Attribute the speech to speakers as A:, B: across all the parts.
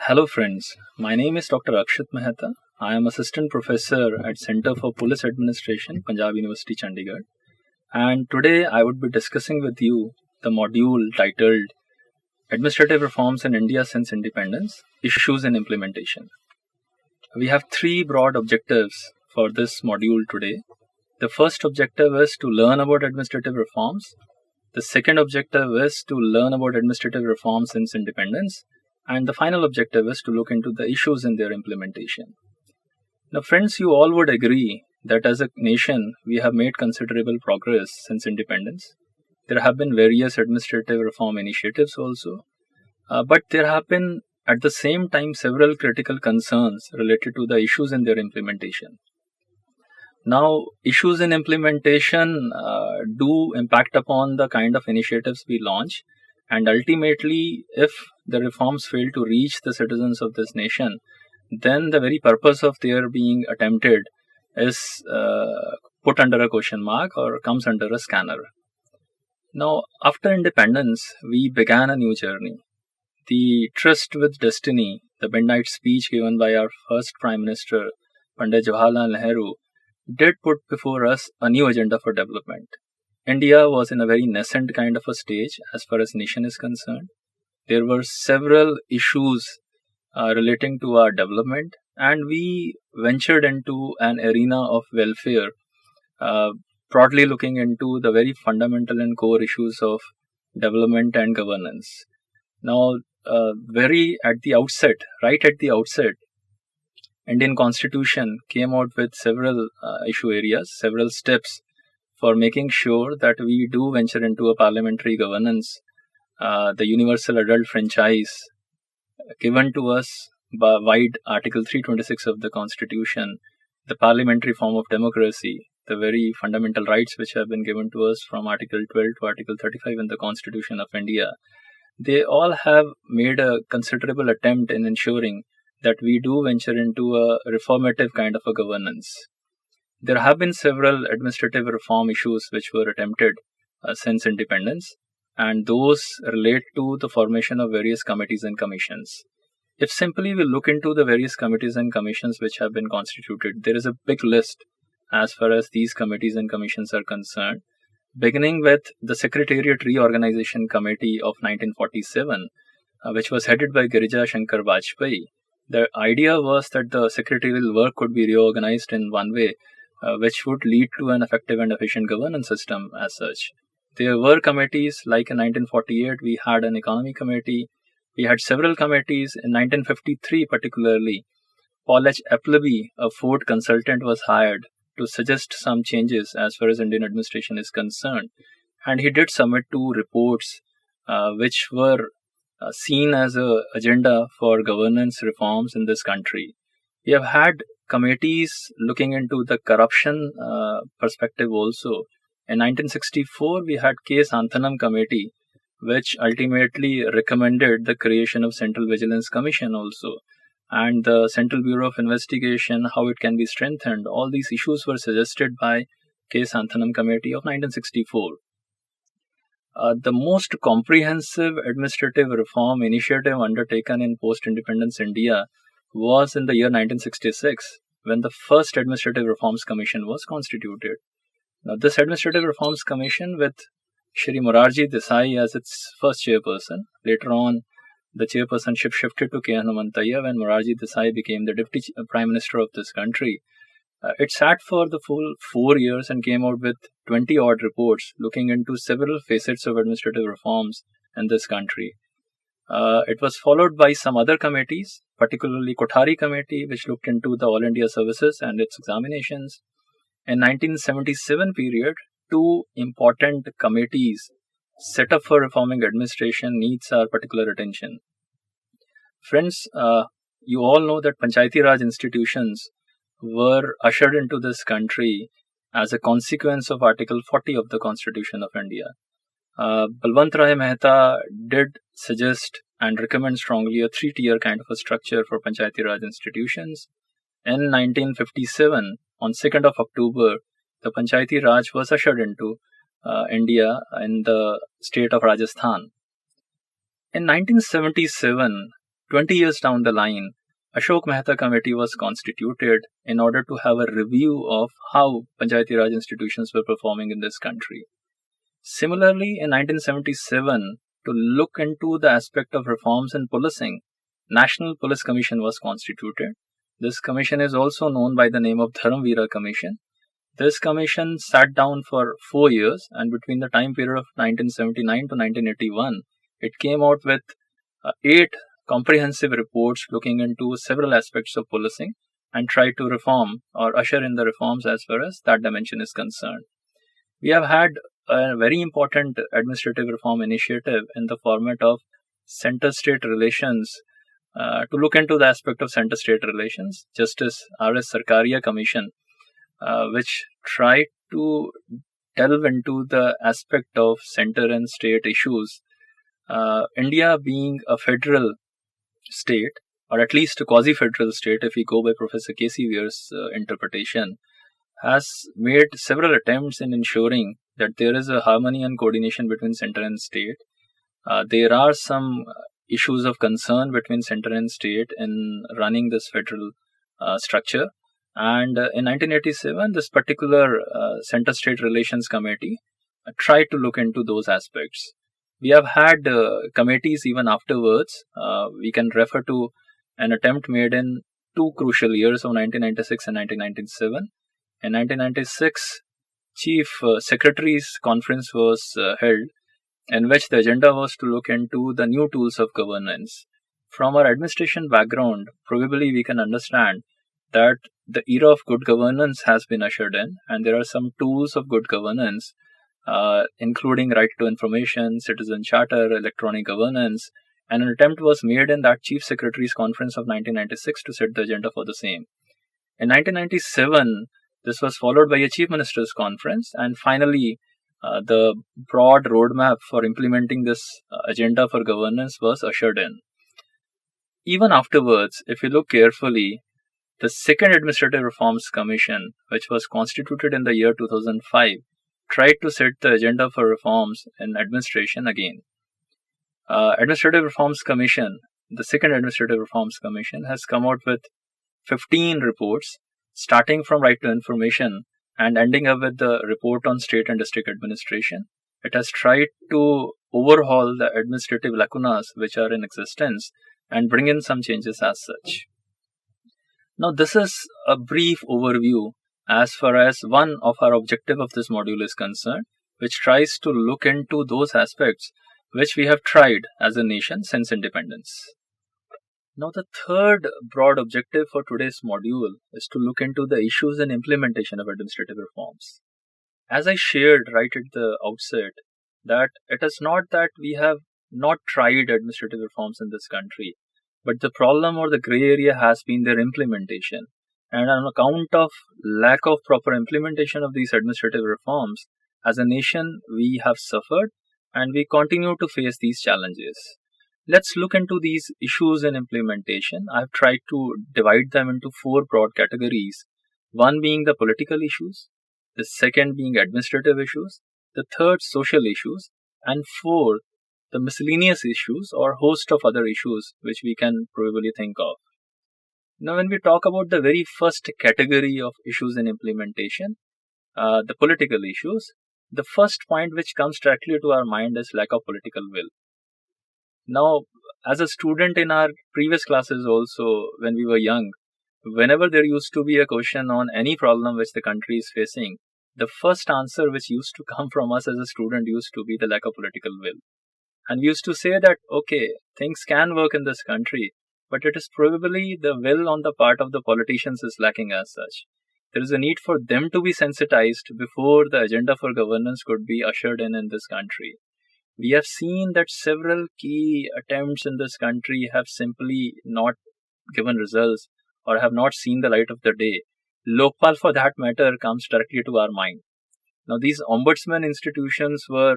A: Hello friends, my name is Dr. Akshat Mehta. I am Assistant Professor at Center for Police Administration, Punjab University, Chandigarh. And today I would be discussing with you the module titled Administrative Reforms in India Since Independence, Issues and Implementation. We have three broad objectives for this module today. The first objective is to learn about administrative reforms. The second objective is to learn about administrative reforms since independence. And the final objective is to look into the issues in their implementation. Now, friends, you all would agree that as a nation, we have made considerable progress since independence. There have been various administrative reform initiatives also, but there have been at the same time several critical concerns related to the issues in their implementation. Now, issues in implementation do impact upon the kind of initiatives we launch, and ultimately, if the reforms fail to reach the citizens of this nation, then the very purpose of their being attempted is put under a question mark or comes under a scanner. Now, after independence, we began a new journey. The tryst with destiny, the midnight speech given by our first Prime Minister, Pandit Jawaharlal Nehru, did put before us a new agenda for development. India was in a very nascent kind of a stage as far as nation is concerned. There were several issues relating to our development, and we ventured into an arena of welfare, broadly looking into the very fundamental and core issues of development and governance. Now, right at the outset, Indian Constitution came out with several issue areas, several steps for making sure that we do venture into a parliamentary governance, the universal adult franchise given to us by wide Article 326 of the Constitution, the parliamentary form of democracy, the very fundamental rights which have been given to us from Article 12 to Article 35 in the Constitution of India. They all have made a considerable attempt in ensuring that we do venture into a reformative kind of a governance. There have been several administrative reform issues which were attempted since independence, and those relate to the formation of various committees and commissions. If simply we look into the various committees and commissions which have been constituted, there is a big list as far as these committees and commissions are concerned, beginning with the Secretariat Reorganization Committee of 1947, which was headed by Girija Shankar Vajpayee. The idea was that the secretarial work could be reorganized in one way which would lead to an effective and efficient governance system as such. There were committees, like in 1948, we had an economy committee. We had several committees. In 1953 particularly, Paul H. Appleby, a Ford consultant, was hired to suggest some changes as far as Indian administration is concerned. And he did submit two reports which were seen as an agenda for governance reforms in this country. We have had committees looking into the corruption perspective also. In 1964, we had K. Santhanam Committee, which ultimately recommended the creation of Central Vigilance Commission also. And the Central Bureau of Investigation, how it can be strengthened. All these issues were suggested by K. Santhanam Committee of 1964. The most comprehensive administrative reform initiative undertaken in post-independence India was in the year 1966, when the first Administrative Reforms Commission was constituted. Now, this Administrative Reforms Commission, with Shri Morarji Desai as its first chairperson, later on the chairpersonship shifted to K. Hanumantaiah when Morarji Desai became the Deputy Prime Minister of this country. It sat for the full 4 years and came out with 20-odd reports looking into several facets of administrative reforms in this country. It was followed by some other committees, particularly Kothari Committee, which looked into the All India Services and its examinations. In 1977 period, two important committees set up for reforming administration needs our particular attention. Friends, you all know that Panchayati Raj institutions were ushered into this country as a consequence of Article 40 of the Constitution of India. Balwant Rai Mehta did suggest and recommend strongly a three-tier kind of a structure for Panchayati Raj institutions. In 1957, on 2nd of October, the Panchayati Raj was ushered into India in the state of Rajasthan. In 1977, 20 years down the line, Ashok Mehta Committee was constituted in order to have a review of how Panchayati Raj institutions were performing in this country. Similarly, in 1977, to look into the aspect of reforms in policing, National Police Commission was constituted. This commission is also known by the name of Dharamveera Commission. This commission sat down for 4 years, and between the time period of 1979 to 1981, it came out with 8 comprehensive reports looking into several aspects of policing and tried to reform or usher in the reforms as far as that dimension is concerned. We have had a very important administrative reform initiative in the format of center-state relations. To look into the aspect of center-state relations, Justice R.S. Sarkaria Commission, which tried to delve into the aspect of center and state issues. India being a federal state, or at least a quasi-federal state, if we go by Professor K.C. Weir's interpretation, has made several attempts in ensuring that there is a harmony and coordination between center and state. There are some issues of concern between center and state in running this federal structure. And in 1987, this particular Center-State Relations Committee tried to look into those aspects. We have had committees even afterwards. We can refer to an attempt made in 2 crucial years of 1996 and 1997. In 1996, Chief Secretary's Conference was held, in which the agenda was to look into the new tools of governance. From our administration background, probably we can understand that the era of good governance has been ushered in, and there are some tools of good governance, including right to information, citizen charter, electronic governance, and an attempt was made in that Chief Secretary's Conference of 1996 to set the agenda for the same. In 1997, this was followed by a Chief Minister's Conference, and finally, the broad roadmap for implementing this agenda for governance was ushered in. Even afterwards, if you look carefully, the Second Administrative Reforms Commission, which was constituted in the year 2005, tried to set the agenda for reforms in administration again. Administrative Reforms Commission, the Second Administrative Reforms Commission, has come out with 15 reports, starting from right to information and ending up with the report on state and district administration. It has tried to overhaul the administrative lacunas which are in existence and bring in some changes as such. Now, this is a brief overview as far as one of our objective of this module is concerned, which tries to look into those aspects which we have tried as a nation since independence. Now, the third broad objective for today's module is to look into the issues and implementation of administrative reforms. As I shared right at the outset, that it is not that we have not tried administrative reforms in this country, but the problem or the gray area has been their implementation. And on account of lack of proper implementation of these administrative reforms, as a nation, we have suffered and we continue to face these challenges. Let's look into these issues in implementation. I've tried to divide them into 4 broad categories. One being the political issues, the second being administrative issues, the third social issues, and 4th, the miscellaneous issues or host of other issues which we can probably think of. Now, when we talk about the very first category of issues in implementation, the political issues, the first point which comes directly to our mind is lack of political will. Now, as a student in our previous classes also, when we were young, whenever there used to be a question on any problem which the country is facing, the first answer which used to come from us as a student used to be the lack of political will. And we used to say that, okay, things can work in this country, but it is probably the will on the part of the politicians is lacking as such. There is a need for them to be sensitized before the agenda for governance could be ushered in this country. We have seen that several key attempts in this country have simply not given results or have not seen the light of the day. Lokpal, for that matter, comes directly to our mind. Now, these ombudsman institutions were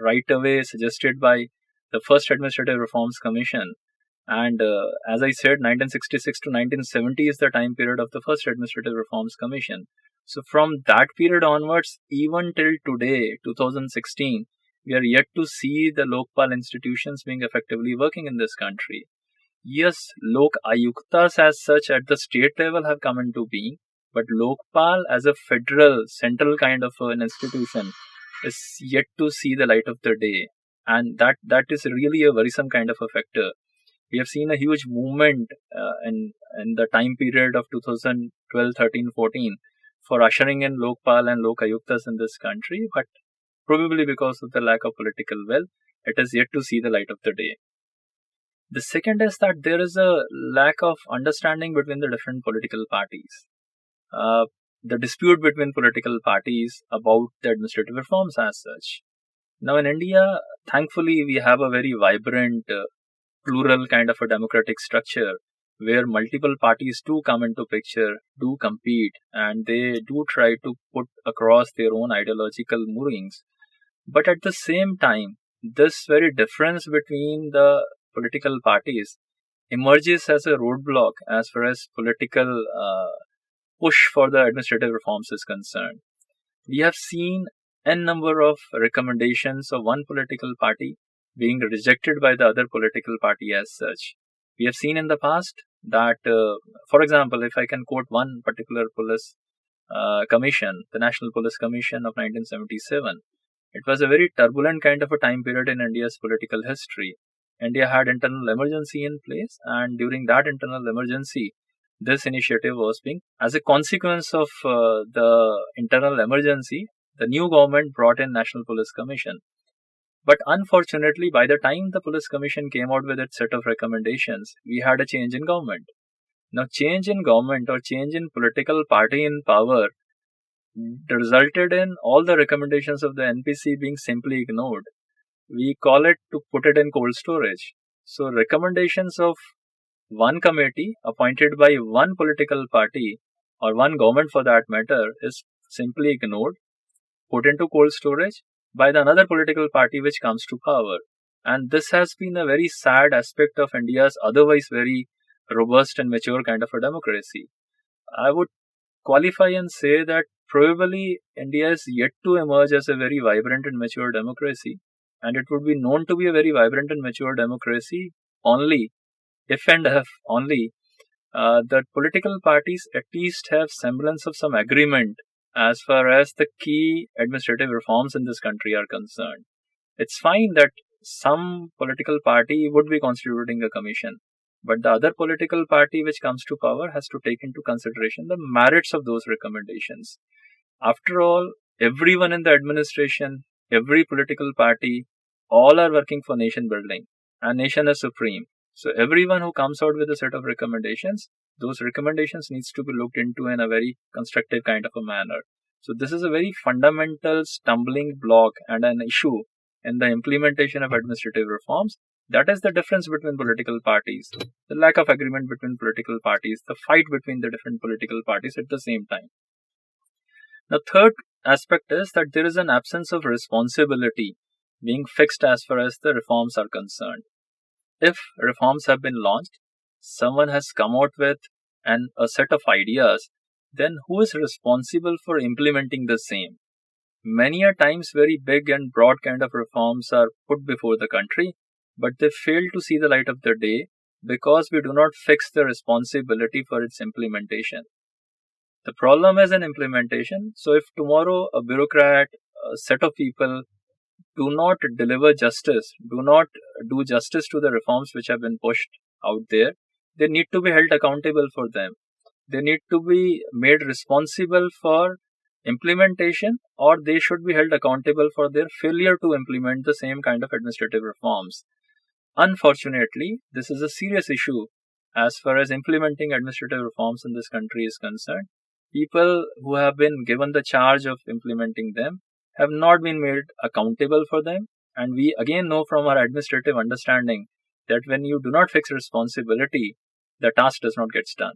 A: right away suggested by the first Administrative Reforms Commission. And as I said, 1966 to 1970 is the time period of the first Administrative Reforms Commission. So from that period onwards, even till today, 2016, we are yet to see the Lokpal institutions being effectively working in this country. Yes, Lok Ayuktas as such at the state level have come into being, but Lokpal as a federal, central kind of an institution is yet to see the light of the day. And that is really a worrisome kind of a factor. We have seen a huge movement in the time period of 2012, 13, 14 for ushering in Lokpal and Lok Ayuktas in this country, but probably because of the lack of political will, it is yet to see the light of the day. The second is that there is a lack of understanding between the different political parties. Uh, the dispute between political parties about the administrative reforms as such. Now, in India, thankfully, we have a very vibrant, plural kind of a democratic structure where multiple parties do come into picture, do compete, and they do try to put across their own ideological moorings. But at the same time, this very difference between the political parties emerges as a roadblock as far as political push for the administrative reforms is concerned. We have seen n number of recommendations of one political party being rejected by the other political party as such. We have seen in the past that, for example, if I can quote one particular police commission, the National Police Commission of 1977, it was a very turbulent kind of a time period in India's political history. India had internal emergency in place, and during that internal emergency, this initiative was being, as a consequence of the internal emergency, the new government brought in National Police Commission. But unfortunately, by the time the Police Commission came out with its set of recommendations, we had a change in government. Now, change in government or change in political party in power resulted in all the recommendations of the NPC being simply ignored. We call it to put it in cold storage. So, recommendations of one committee appointed by one political party or one government for that matter is simply ignored, put into cold storage by the another political party which comes to power. And this has been a very sad aspect of India's otherwise very robust and mature kind of a democracy. I would qualify and say that probably India is yet to emerge as a very vibrant and mature democracy, and it would be known to be a very vibrant and mature democracy only if and if only that political parties at least have semblance of some agreement as far as the key administrative reforms in this country are concerned. It's fine that some political party would be constituting a commission, but the other political party which comes to power has to take into consideration the merits of those recommendations. After all, everyone in the administration, every political party, all are working for nation building, and nation is supreme. So everyone who comes out with a set of recommendations, those recommendations needs to be looked into in a very constructive kind of a manner. So this is a very fundamental stumbling block and an issue in the implementation of administrative reforms. That is the difference between political parties, the lack of agreement between political parties, the fight between the different political parties at the same time. The third aspect is that there is an absence of responsibility being fixed as far as the reforms are concerned. If reforms have been launched, someone has come out with a set of ideas, then who is responsible for implementing the same? Many a times very big and broad kind of reforms are put before the country, but they fail to see the light of the day because we do not fix the responsibility for its implementation. The problem is in implementation. So if tomorrow a bureaucrat, a set of people do not deliver justice, do not do justice to the reforms which have been pushed out there, they need to be held accountable for them. They need to be made responsible for implementation, or they should be held accountable for their failure to implement the same kind of administrative reforms. Unfortunately, this is a serious issue as far as implementing administrative reforms in this country is concerned. People who have been given the charge of implementing them have not been made accountable for them. And we again know from our administrative understanding that when you do not fix responsibility, the task does not get done.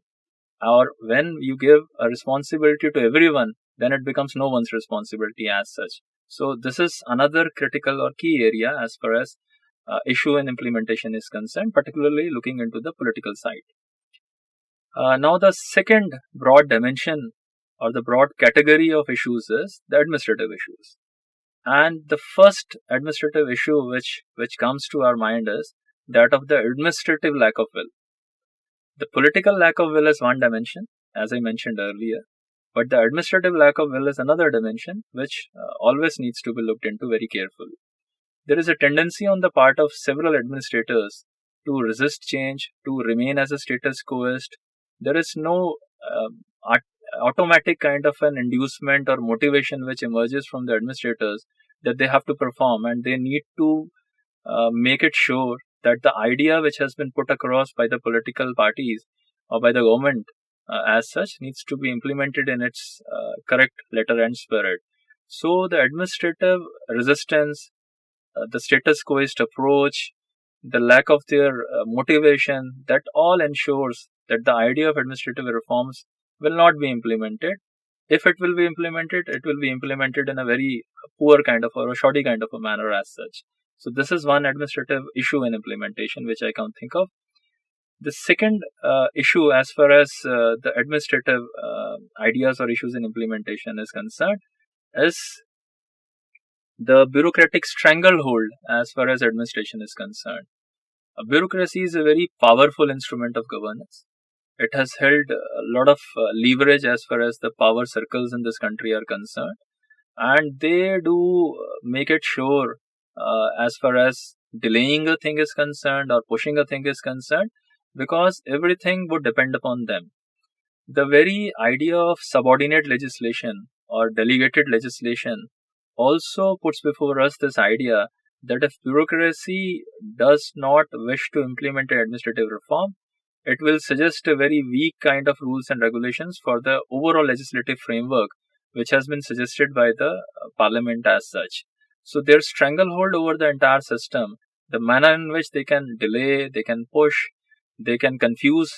A: Or when you give a responsibility to everyone, then it becomes no one's responsibility as such. So this is another critical or key area as far as issue and implementation is concerned, particularly looking into the political side. Now the second broad dimension or the broad category of issues is the administrative issues. And the first administrative issue which comes to our mind is that of the administrative lack of will. The political lack of will is one dimension, as I mentioned earlier, but the administrative lack of will is another dimension, which always needs to be looked into very carefully. There is a tendency on the part of several administrators to resist change, to remain as a status quoist. There is no automatic kind of an inducement or motivation which emerges from the administrators that they have to perform, and they need to make it sure that the idea which has been put across by the political parties or by the government as such needs to be implemented in its correct letter and spirit. So the administrative resistance, the status quoist approach, the lack of their motivation, that all ensures that the idea of administrative reforms will not be implemented. If it will be implemented, it will be implemented in a very poor kind of or a shoddy kind of a manner as such. So this is one administrative issue in implementation which I can think of. The second issue, as far as the administrative ideas or issues in implementation is concerned, is the bureaucratic stranglehold as far as administration is concerned. Bureaucracy is a very powerful instrument of governance. It has held a lot of leverage as far as the power circles in this country are concerned, and they do make it sure as far as delaying a thing is concerned or pushing a thing is concerned, because everything would depend upon them. The very idea of subordinate legislation or delegated legislation also puts before us this idea that if bureaucracy does not wish to implement an administrative reform, it will suggest a very weak kind of rules and regulations for the overall legislative framework which has been suggested by the parliament as such. So their stranglehold over the entire system, the manner in which they can delay, they can push, they can confuse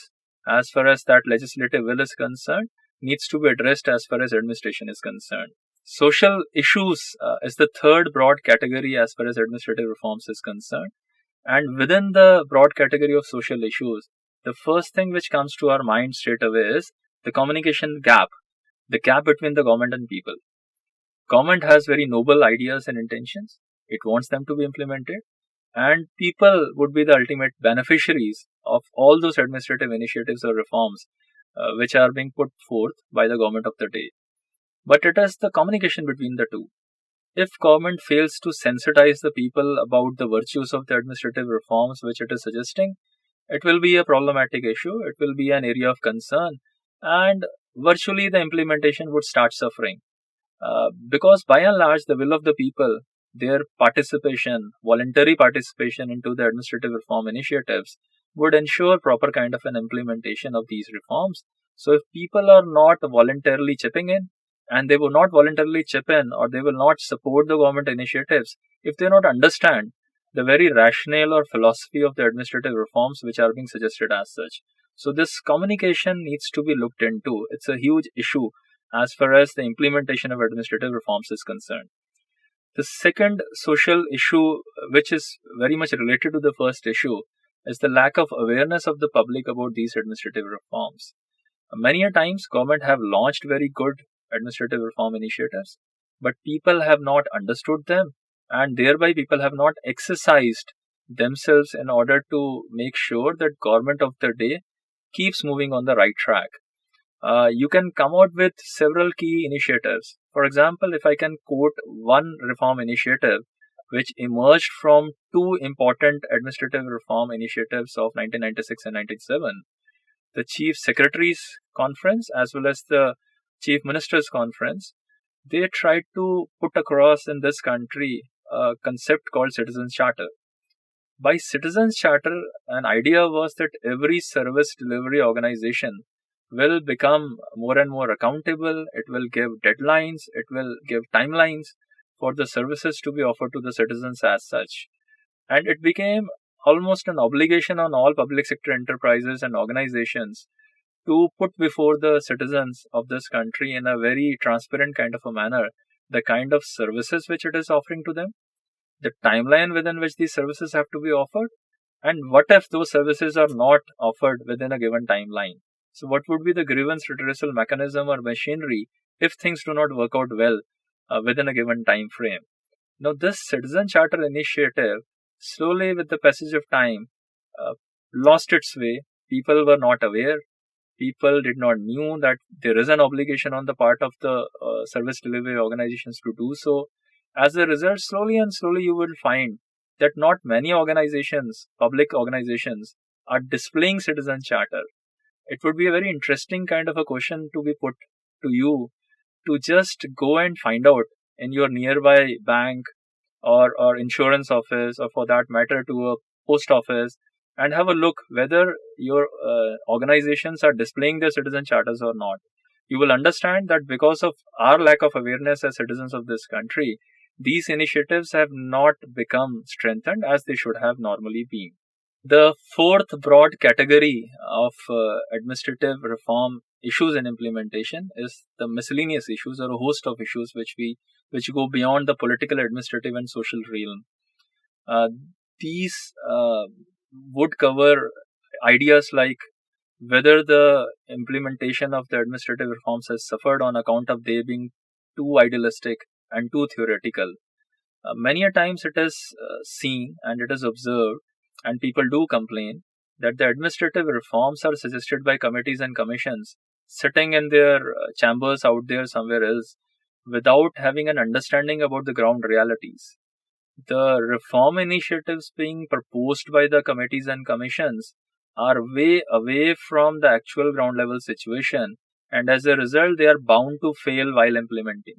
A: as far as that legislative will is concerned, needs to be addressed as far as administration is concerned. Social issues is the third broad category as far as administrative reforms is concerned. And within the broad category of social issues, the first thing which comes to our mind straight away is the communication gap, the gap between the government and people. Government has very noble ideas and intentions. It wants them to be implemented, and people would be the ultimate beneficiaries of all those administrative initiatives or reforms which are being put forth by the government of the day. But it is the communication between the two. If government fails to sensitize the people about the virtues of the administrative reforms which it is suggesting, it will be a problematic issue, it will be an area of concern, and virtually the implementation would start suffering. Because by and large, the will of the people, their participation, voluntary participation into the administrative reform initiatives would ensure proper kind of an implementation of these reforms. So if people are not voluntarily chipping in, and they will not voluntarily chip in, or they will not support the government initiatives, if they not understand the very rationale or philosophy of the administrative reforms which are being suggested as such. So this communication needs to be looked into. It's a huge issue as far as the implementation of administrative reforms is concerned. The second social issue, which is very much related to the first issue, is the lack of awareness of the public about these administrative reforms. Many a times, government have launched very good administrative reform initiatives, but people have not understood them, and thereby people have not exercised themselves in order to make sure that government of the day keeps moving on the right track. You can come out with several key initiatives. For example, if I can quote one reform initiative which emerged from two important administrative reform initiatives of 1996 and 1997, the Chief Secretaries Conference as well as the Chief Ministers Conference, they tried to put across in this country a concept called Citizens Charter. By Citizens Charter, an idea was that every service delivery organization will become more and more accountable, it will give deadlines, it will give timelines for the services to be offered to the citizens as such. And it became almost an obligation on all public sector enterprises and organizations to put before the citizens of this country in a very transparent kind of a manner the kind of services which it is offering to them, the timeline within which these services have to be offered, and what if those services are not offered within a given timeline. So what would be the grievance redressal mechanism or machinery if things do not work out well within a given time frame? Now this Citizen Charter initiative, slowly with the passage of time, lost its way. people were not aware. People did not knew that there is an obligation on the part of the service delivery organizations to do so. As a result, slowly and slowly you will find that not many organizations, public organizations, are displaying citizen charter. It would be a very interesting kind of a question to be put to you, to just go and find out in your nearby bank or insurance office, or for that matter to a post office, and have a look whether your organizations are displaying their citizen charters or not. You will understand that because of our lack of awareness as citizens of this country, these initiatives have not become strengthened as they should have normally been. The fourth broad category of administrative reform issues and implementation is the miscellaneous issues, or a host of issues which go beyond the political, administrative, and social realm. These would cover ideas like whether the implementation of the administrative reforms has suffered on account of they being too idealistic and too theoretical. Many a times it is seen and it is observed, and people do complain, that the administrative reforms are suggested by committees and commissions sitting in their chambers out there somewhere else without having an understanding about the ground realities. The reform initiatives being proposed by the committees and commissions are way away from the actual ground level situation, and as a result, they are bound to fail while implementing.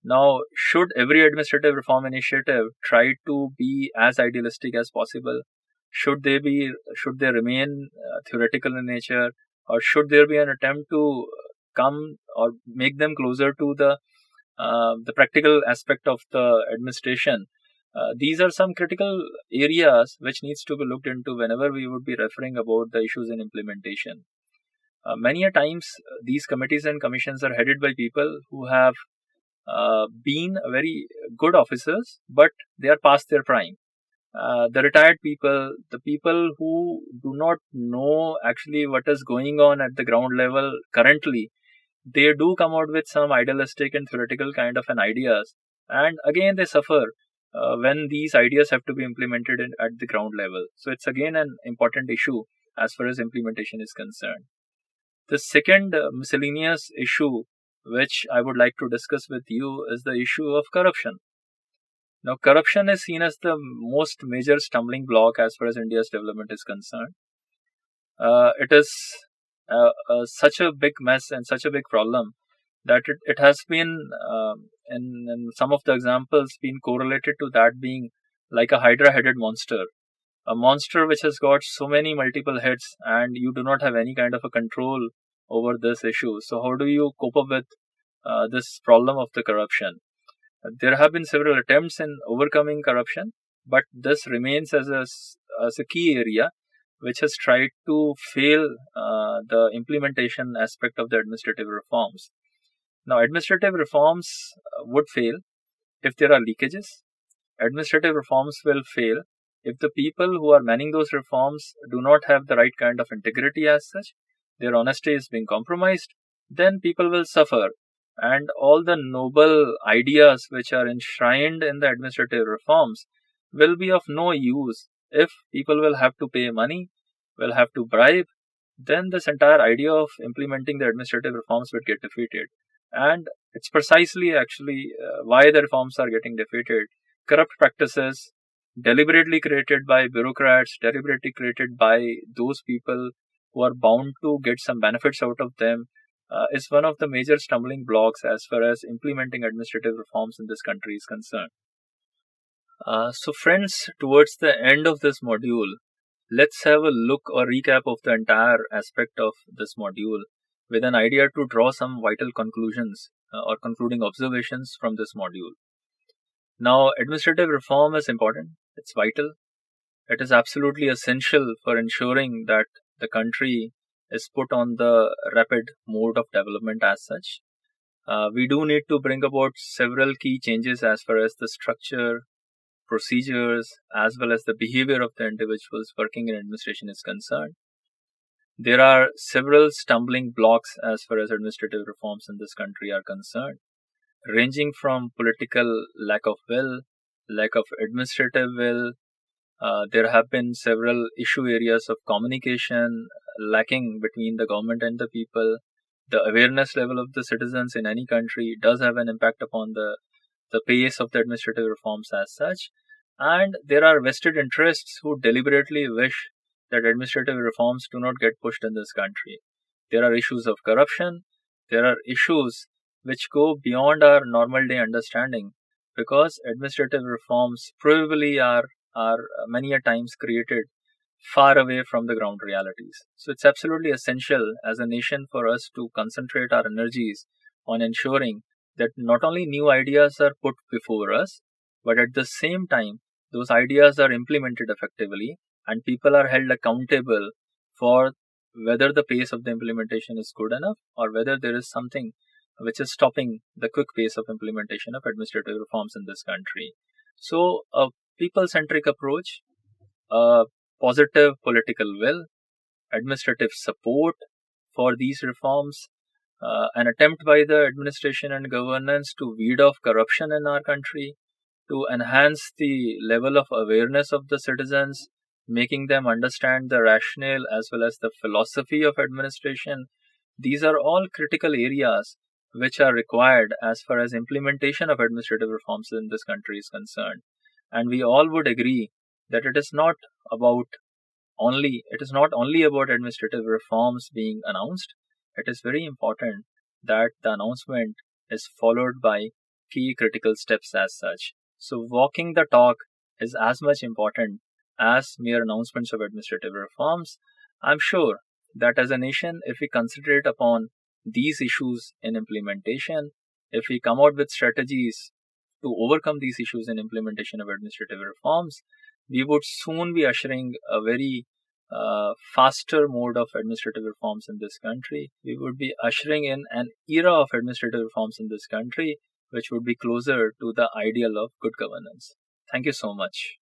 A: Now, should every administrative reform initiative try to be as idealistic as possible? Should they remain theoretical in nature, or should there be an attempt to come or make them closer to the practical aspect of the administration? These are some critical areas which needs to be looked into whenever we would be referring about the issues in implementation. Many a times, these committees and commissions are headed by people who have been very good officers, but they are past their prime. The retired people, the people who do not know actually what is going on at the ground level currently, they do come out with some idealistic and theoretical kind of an ideas, and again they suffer when these ideas have to be implemented at the ground level. So it's again an important issue as far as implementation is concerned. The second miscellaneous issue which I would like to discuss with you is the issue of corruption. Now, corruption is seen as the most major stumbling block as far as India's development is concerned. It is such a big mess and such a big problem that it has been, in some of the examples, been correlated to that being like a hydra-headed monster. A monster which has got so many multiple heads, and you do not have any kind of a control over this issue. So how do you cope up with this problem of the corruption? There have been several attempts in overcoming corruption, but this remains as a key area which has tried to fail the implementation aspect of the administrative reforms. Now, administrative reforms would fail if there are leakages. Administrative reforms will fail if the people who are manning those reforms do not have the right kind of integrity as such. Their honesty is being compromised, then people will suffer, and all the noble ideas which are enshrined in the administrative reforms will be of no use if people will have to pay money, will have to bribe. Then this entire idea of implementing the administrative reforms will get defeated. And it's precisely actually why the reforms are getting defeated. Corrupt practices deliberately created by bureaucrats, deliberately created by those people who are bound to get some benefits out of them, is one of the major stumbling blocks as far as implementing administrative reforms in this country is concerned. So friends, towards the end of this module, let's have a look or recap of the entire aspect of this module with an idea to draw some vital conclusions or concluding observations from this module. Now, administrative reform is important. It's vital. It is absolutely essential for ensuring that the country is put on the rapid mode of development as such. We do need to bring about several key changes as far as the structure, procedures, as well as the behavior of the individuals working in administration is concerned. There are several stumbling blocks as far as administrative reforms in this country are concerned, ranging from political lack of will, lack of administrative will, There have been several issue areas of communication lacking between the government and the people. The awareness level of the citizens in any country does have an impact upon the pace of the administrative reforms as such. And there are vested interests who deliberately wish that administrative reforms do not get pushed in this country. There are issues of corruption. There are issues which go beyond our normal day understanding, because administrative reforms probably are many a times created far away from the ground realities. So it's absolutely essential as a nation for us to concentrate our energies on ensuring that not only new ideas are put before us, but at the same time, those ideas are implemented effectively and people are held accountable for whether the pace of the implementation is good enough or whether there is something which is stopping the quick pace of implementation of administrative reforms in this country. So, a people centric approach, a positive political will, administrative support for these reforms, an attempt by the administration and governance to weed off corruption in our country, to enhance the level of awareness of the citizens, making them understand the rationale as well as the philosophy of administration. These are all critical areas which are required as far as implementation of administrative reforms in this country is concerned. And we all would agree that it is not only about administrative reforms being announced. It is very important that the announcement is followed by key critical steps as such. So walking the talk is as much important as mere announcements of administrative reforms. I'm sure that as a nation, if we concentrate upon these issues in implementation, if we come out with strategies to overcome these issues in implementation of administrative reforms, we would soon be ushering a very faster mode of administrative reforms in this country. We would be ushering in an era of administrative reforms in this country, which would be closer to the ideal of good governance. Thank you so much.